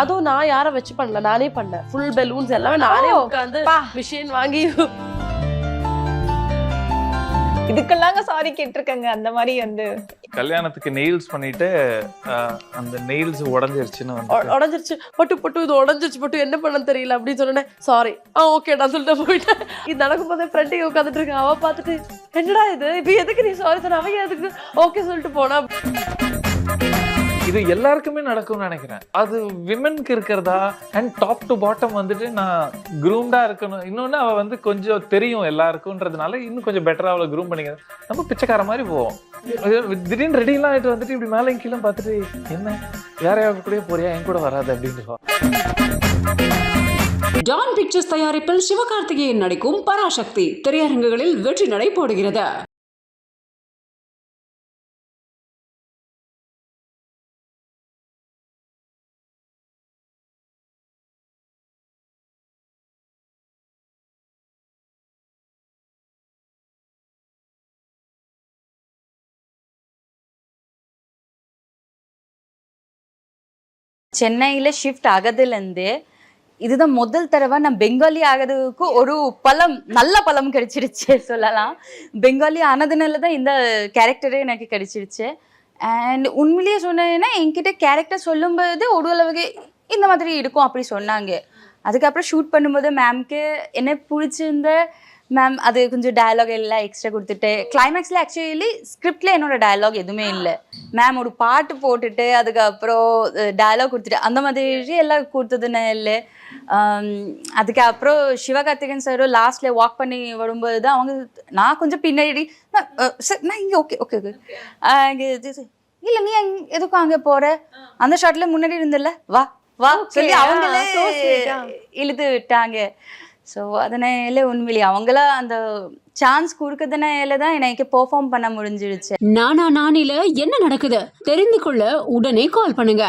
அதுவும் நான் யாரை வச்சு பண்ணல, நானே பண்ணேன். ஃபுல் பெலூன்ஸ் எல்லாமே நானே உட்காந்து மிஷின் வாங்கி. இதுக்கெல்லாங்க சாரி கேட்டிருக்கேங்க. அந்த மாதிரி வந்து கல்யாணத்துக்கு நெயில்ஸ் பண்ணிட்டு அந்த நெயில்ஸ் உடஞ்சிருச்சுன்னு உடஞ்சிருச்சு பட்டு இது உடஞ்சிருச்சு பட்டு என்ன பண்ண தெரியல அப்படின்னு சொன்னேன். சாரி ஓகே நான் சொல்லிட்டு போயிட்டேன். இது நடக்கும் போதே ஃப்ரெண்டையும் உட்காந்துட்டு இருக்கேன். அவ பார்த்துட்டு என்னடா இது இப்ப எதுக்கு நீ சாரி சொன்ன, அவங்க எதுக்கு ஓகே சொல்லிட்டு போனா. இது எல்லாருக்குமே நடக்கும்னு நினைக்கிறேன். அது விமென்க்கு இருக்கிறதா அண்ட் டாப் டு பாட்டம் வந்துட்டு நான் க்ரூம்டா இருக்கணும். இன்னொன்னு அவ வந்து கொஞ்சம் தெரியும் எல்லாருக்கும்ன்றதுனால இன்னும் கொஞ்சம் பெட்டரா அவளை க்ரூம் பண்ணிக்க. நம்ம பிச்சைக்கார மாதிரி போவோம். திடீர்னு ரெடிலாம் ஆயிட்டு வந்துட்டு இப்படி மேலே கீழே பார்த்துட்டு என்ன வேற யாருக்கு கூட போறியா, என் கூட வராது அப்படின்னு. டான் பிக்சர்ஸ் தயாரிப்பில் சிவகார்த்திகேயன் நடிக்கும் பராசக்தி திரையரங்குகளில் வெற்றி நடை போடுகிறது. சென்னையில் ஷிஃப்ட் ஆகிறதுலேருந்து இதுதான் முதல் தடவை நான் பெங்காலி ஆகிறதுக்கு ஒரு பலம், நல்ல பலம் கிடைச்சிருச்சு சொல்லலாம். பெங்காலி ஆனதுனால தான் இந்த கேரக்டரே எனக்கு கிடைச்சிருச்சு. அண்ட் உண்மையிலேயே சொன்னேன்னா என்கிட்ட கேரக்டர் சொல்லும்போது ஒரு அளவுக்கு இந்த மாதிரி இருக்கும் அப்படி சொன்னாங்க. அதுக்கப்புறம் ஷூட் பண்ணும்போது மேம்க்கு என்ன பிடிச்சிருந்த மேம் அது கொஞ்சம் டயலாக் எல்லாம் எக்ஸ்ட்ரா கொடுத்துட்டு கிளைமேக்ஸில் ஆக்சுவலி ஸ்கிரிப்டில் என்னோட டயலாக் எதுவுமே இல்லை. மேம் ஒரு பாட்டு போட்டுட்டு அதுக்கப்புறம் டயலாக் கொடுத்துட்டு அந்த மாதிரி எல்லாம் கொடுத்ததுன்னு இல்லை. அதுக்கப்புறம் சிவகார்த்திகேயன் சாரும் லாஸ்ட்டில் வாக் பண்ணி வரும்போது தான் அவங்க நான் கொஞ்சம் பின்னாடி சார் நான் இங்கே ஓகே ஓகே ஓகே இங்கே இல்லை நீ எதுக்கும் அங்கே போகிற அந்த ஷாட்டில் முன்னாடி இருந்தில்ல வா வா சொல்லி அவங்களே இழுத்து விட்டாங்க. ஸோ அதனால உண்மையிலேயே அவங்கள அந்த சான்ஸ் கொடுக்கறதுனால தான் எனக்கு பெர்ஃபார்ம் பண்ண முடிஞ்சிடுச்சு. நானா நானில என்ன நடக்குது தெரிந்து கொள்ள உடனே கால் பண்ணுங்க.